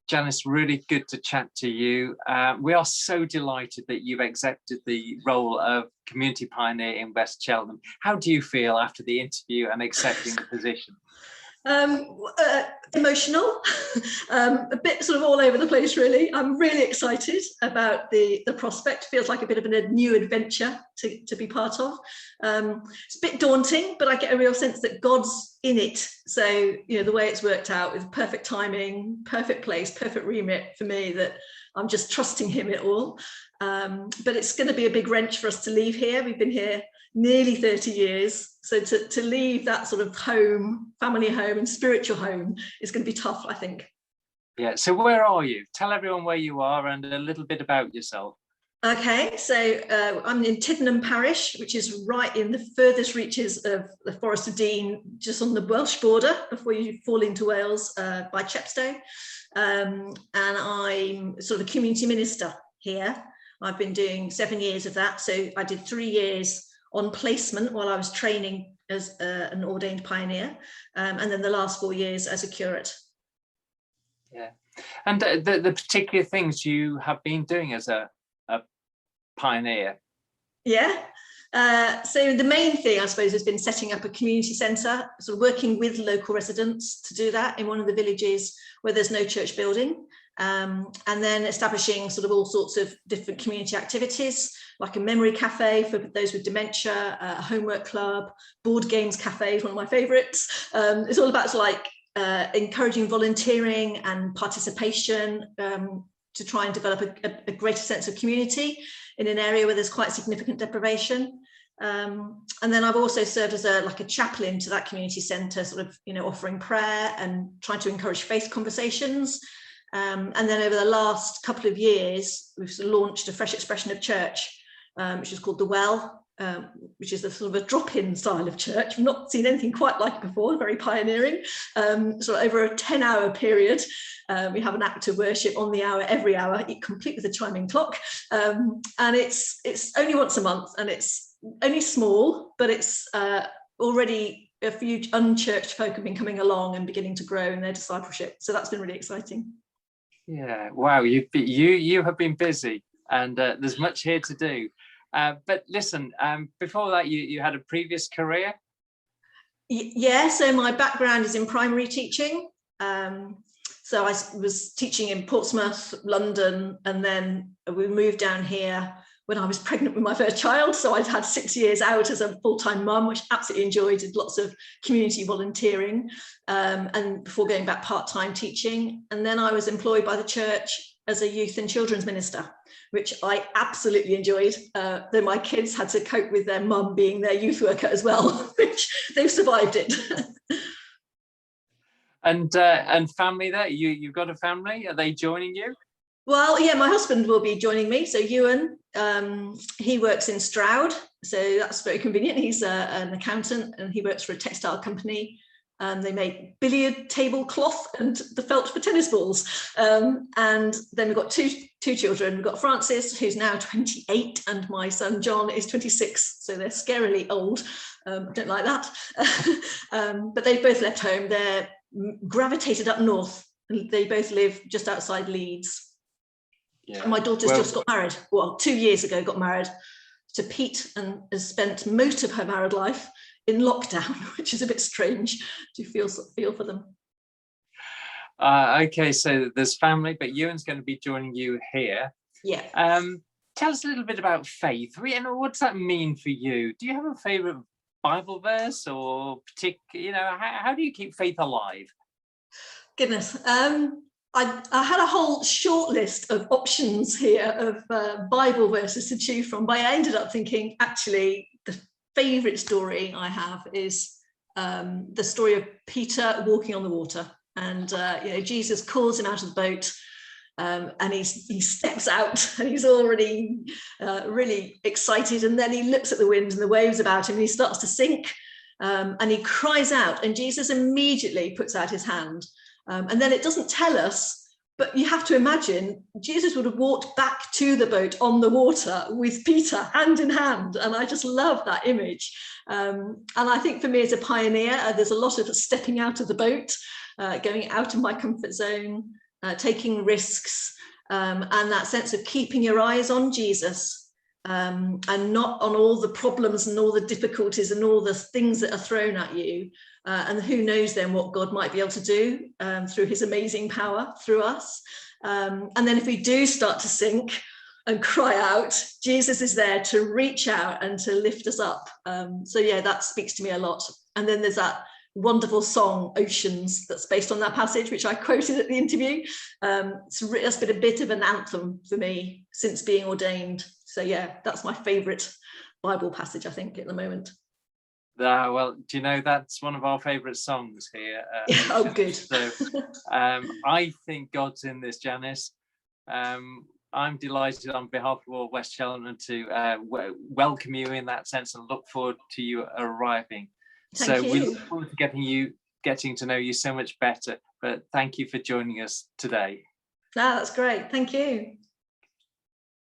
Janice, really good to chat to you. We are so delighted that you've accepted the role of community pioneer in West Cheltenham. How do you feel after the interview and accepting the position? Emotional, a bit sort of all over the place, really. I'm really excited about the prospect. Feels like a bit of a new adventure to be part of. It's a bit daunting, but I get a real sense that God's in it. So, you know, the way it's worked out with perfect timing, perfect place, perfect remit for me, that I'm just trusting him it all. But it's going to be a big wrench for us to leave here. We've been here nearly 30 years. So to leave that sort of home, family home and spiritual home is going to be tough, I think. Yeah, so where are you? Tell everyone where you are and a little bit about yourself. Okay, so I'm in Tiddenham Parish, which is right in the furthest reaches of the Forest of Dean, just on the Welsh border before you fall into Wales by Chepstow. And I'm sort of a community minister here. I've been doing 7 years of that. So I did 3 years on placement while I was training as an ordained pioneer, and then the last 4 years as a curate. Yeah, and the particular things you have been doing as a pioneer. Yeah, so the main thing, I suppose, has been setting up a community centre, sort of working with local residents to do that in one of the villages where there's no church building. And then establishing sort of all sorts of different community activities, like a memory cafe for those with dementia, a homework club, board games cafe is one of my favourites. It's all about sort of like encouraging volunteering and participation to try and develop a greater sense of community in an area where there's quite significant deprivation. And then I've also served as a chaplain to that community centre, sort of, you know, offering prayer and trying to encourage faith conversations. And then over the last couple of years, we've launched a fresh expression of church, which is called The Well, which is a sort of a drop-in style of church. I've not seen anything quite like it before, very pioneering. So over a 10-hour period, we have an act of worship on the hour, every hour, complete with a chiming clock. And it's only once a month, and it's only small, but it's already a few unchurched folk have been coming along and beginning to grow in their discipleship. So that's been really exciting. Yeah, wow, you have been busy, and there's much here to do. But listen, before that, you had a previous career? Yeah, so my background is in primary teaching. So I was teaching in Portsmouth, London, and then we moved down here when I was pregnant with my first child. So I'd had 6 years out as a full-time mum, which I absolutely enjoyed, did lots of community volunteering, and before going back part-time teaching. And then I was employed by the church as a youth and children's minister, which I absolutely enjoyed, though my kids had to cope with their mum being their youth worker as well, which they've survived it. And family there, you've got a family, are they joining you? Well, yeah, my husband will be joining me. So Ewan, he works in Stroud, so that's very convenient. He's an accountant and he works for a textile company. They make billiard table cloth and the felt for tennis balls. And then we've got two children. We've got Francis, who's now 28, and my son John is 26. So they're scarily old. I don't like that. But they've both left home. They're gravitated up north, and they both live just outside Leeds. Yeah. And my daughter's just got married. Well, 2 years ago, got married to Pete, and has spent most of her married life in lockdown, which is a bit strange to feel for them. Okay, so there's family, but Ewan's going to be joining you here. Yeah. Tell us a little bit about faith. What does that mean for you? Do you have a favourite Bible verse, or how do you keep faith alive? Goodness. I had a whole short list of options here of Bible verses to choose from, but I ended up thinking, actually, the favourite story I have is the story of Peter walking on the water. And Jesus calls him out of the boat, and he steps out, and he's already really excited. And then he looks at the wind and the waves about him, and he starts to sink, and he cries out, and Jesus immediately puts out his hand. And then it doesn't tell us, but you have to imagine Jesus would have walked back to the boat on the water with Peter hand in hand. And I just love that image. And I think for me as a pioneer, there's a lot of stepping out of the boat, going out of my comfort zone, taking risks, and that sense of keeping your eyes on Jesus, and not on all the problems and all the difficulties and all the things that are thrown at you. And who knows then what God might be able to do through his amazing power through us. And then if we do start to sink and cry out, Jesus is there to reach out and to lift us up. So yeah, that speaks to me a lot. And then there's that wonderful song, Oceans, that's based on that passage, which I quoted at the interview. It's been a bit of an anthem for me since being ordained. So yeah, that's my favourite Bible passage, I think, at the moment. Well, do you know, that's one of our favourite songs here. Oh, good. So I think God's in this, Janice. I'm delighted on behalf of all West Cheltenham to welcome you in that sense and look forward to you arriving. Thank you. We look forward to getting to know you so much better. But thank you for joining us today. That's great. Thank you.